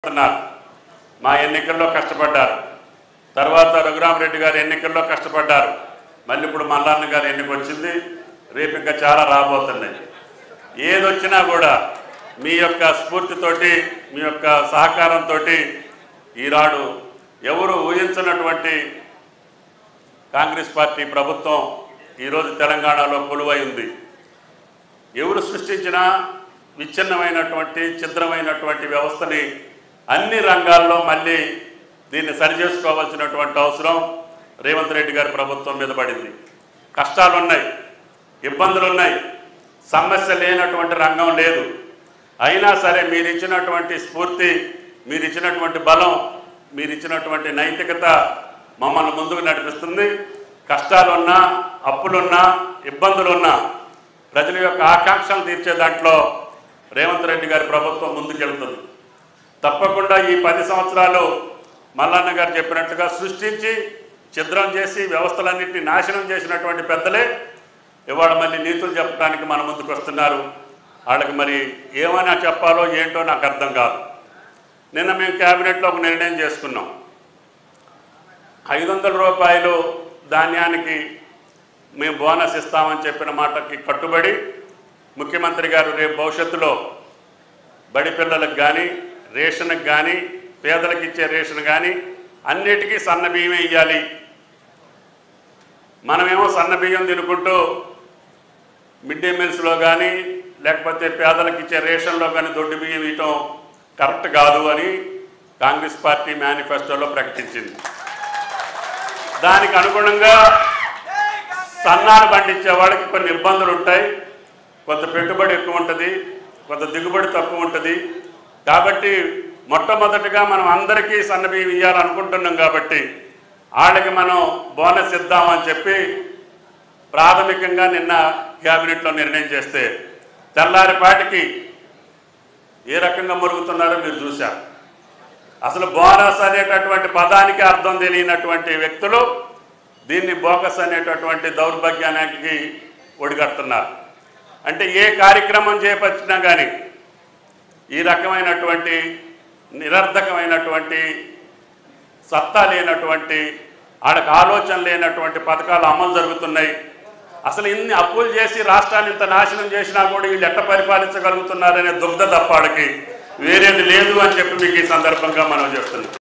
చెప్తున్నారు. మా ఎన్నికల్లో కష్టపడ్డారు, తర్వాత రఘురామరెడ్డి గారు ఎన్నికల్లో కష్టపడ్డారు, మళ్ళీ ఇప్పుడు మల్లాన్న గారు ఎన్నిక వచ్చింది, రేపు ఇంకా చాలా రాబోతున్నాయి. ఏదొచ్చినా కూడా మీ యొక్క స్ఫూర్తితోటి, మీ యొక్క సహకారంతో ఈనాడు ఎవరు ఊహించినటువంటి కాంగ్రెస్ పార్టీ ప్రభుత్వం ఈరోజు తెలంగాణలో కొలువై ఉంది. ఎవరు సృష్టించినా విచ్ఛిన్నమైనటువంటి ఛిద్రమైనటువంటి వ్యవస్థని అన్ని రంగాల్లో మళ్ళీ దీన్ని సరిచేసుకోవాల్సినటువంటి అవసరం రేవంత్ రెడ్డి గారి ప్రభుత్వం మీద పడింది. కష్టాలున్నాయి, ఇబ్బందులున్నాయి, సమస్య లేనటువంటి రంగం లేదు. అయినా సరే మీరు ఇచ్చినటువంటి స్ఫూర్తి, మీరు ఇచ్చినటువంటి బలం, మీరు ఇచ్చినటువంటి నైతికత మమ్మల్ని ముందుకు నడిపిస్తుంది. కష్టాలున్నా, అప్పులున్నా, ఇబ్బందులున్నా ప్రజల యొక్క ఆకాంక్షలు తీర్చే దాంట్లో రేవంత్ రెడ్డి గారి ప్రభుత్వం ముందుకెళ్తుంది. తప్పకుండా ఈ 10 సంవత్సరాలు మల్లన్న గారు చెప్పినట్లుగా సృష్టించి ఛిద్రం చేసి వ్యవస్థలన్నింటినీ నాశనం చేసినటువంటి పెద్దలే ఇవాళ మళ్ళీ నీతులు చెప్పడానికి మన ముందుకు వస్తున్నారు. వాళ్ళకి మరి ఏమైనా చెప్పాలో ఏంటో నాకు అర్థం కాదు. నిన్న మేము క్యాబినెట్లో ఒక నిర్ణయం చేసుకున్నాం. 500 రూపాయలు ధాన్యానికి మేము బోనస్ ఇస్తామని చెప్పిన మాటకి కట్టుబడి ముఖ్యమంత్రి గారు రేపు భవిష్యత్తులో బడి పిల్లలకు కానీ, రేషన్కి కానీ, పేదలకు ఇచ్చే రేషన్ కానీ అన్నిటికీ సన్న బియ్యమే ఇవ్వాలి. మనమేమో సన్న బియ్యం తినుకుంటూ మిడ్ డే మీల్స్లో కానీ లేకపోతే పేదలకు ఇచ్చే రేషన్లో కానీ దొడ్డు బియ్యం ఇవ్వటం కరెక్ట్ కాదు అని కాంగ్రెస్ పార్టీ మేనిఫెస్టోలో ప్రకటించింది. దానికి అనుగుణంగా సన్నాలు పండించే వాళ్ళకి కొన్ని ఇబ్బందులు ఉంటాయి, కొంత పెట్టుబడి ఎక్కువ ఉంటుంది, కొంత దిగుబడి తక్కువ ఉంటుంది. కాబట్టి మొట్టమొదటిగా మనం అందరికీ సన్నబియ్యం ఇవ్వాలనుకుంటున్నాం కాబట్టి వాళ్ళకి మనం బోనస్ ఇద్దామని చెప్పి ప్రాథమికంగా నిన్న క్యాబినెట్లో నిర్ణయం చేస్తే తెల్లారిపాటికి ఏ రకంగా మురుగుతున్నారో మీరు చూశారు. అసలు బోనస్ అనేటటువంటి పదానికి అర్థం తెలియనటువంటి వ్యక్తులు దీన్ని బోకస్ అనేటటువంటి దౌర్భాగ్యానికి ఒడిగడుతున్నారు. అంటే ఏ కార్యక్రమం చేపట్టినా కానీ ఈ రకమైనటువంటి నిరర్ధకమైనటువంటి సత్తా లేనటువంటి వాళ్ళకి ఆలోచన లేనటువంటి పథకాలు అమలు జరుగుతున్నాయి. అసలు ఇన్ని అప్పులు చేసి రాష్ట్రాన్ని ఇంత నాశనం చేసినా కూడా వీళ్ళు ఎట్ట పరిపాలించగలుగుతున్నారనే దుగ్ధ తప్ప వాళ్ళకి వేరేది లేదు అని చెప్పి మీకు ఈ సందర్భంగా మనం చేస్తున్నాం.